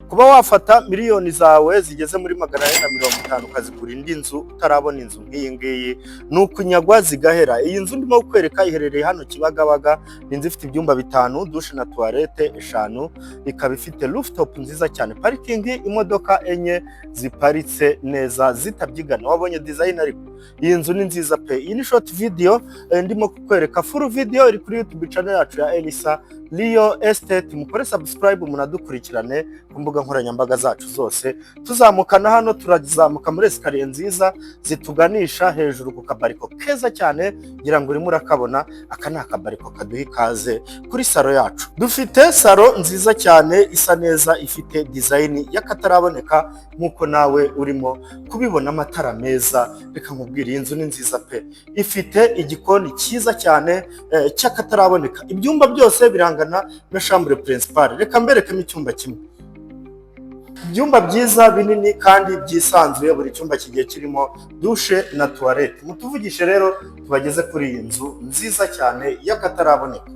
kuba wafata miliyoni zawe zigeze muri 450 ukazigura indi nzu utarabona inzu nk'iyi ngiyi ni ukunyagwa zigahera. Iyi nzu ndimo kukwereka iherereye hano Kibagabaga, ni inzu ifite ibyumba 5, dushe na toilette 5, ikaba ifite rooftop nziza cyane, parking imodoka 4 ziparitse neza zitabyigana. Wabonye design ariko iyi nzu ni nziza pe. Iyi ni short video ndimo kukwereka, full video iri kuri YouTube channel yacu ya Elisa Rio Estate. Mukore subscribe munadukurikirane ku mbuga nkoranyambaga zacu zose. Tuzamukana hano, turazamuka muri escalier nziza zituganisha hejuru ku kabariko keza cyane, ngira ngo urimo urakabona. Aka ni akabariko kaduha ikaze kuri salo yacu. Dufite salo nziza cyane isa neza, ifite design y'akataraboneka nkuko nawe urimo kubibona, amatara meza. Reka nkubwire, iyi nzu ni nziza pe. Ifite igikoni cyiza cyane cy'akataraboneka, ibyumba byose birangana na chambre principale. Reka mberekemo icyumba kimwe, ibyumba byiza binini kandi byisanzuye, buri cyumba kigiye kirimo dushe na toilette. Mutuvugishe rero tubageze kuri iyi nzu nziza cyane y'akataraboneka.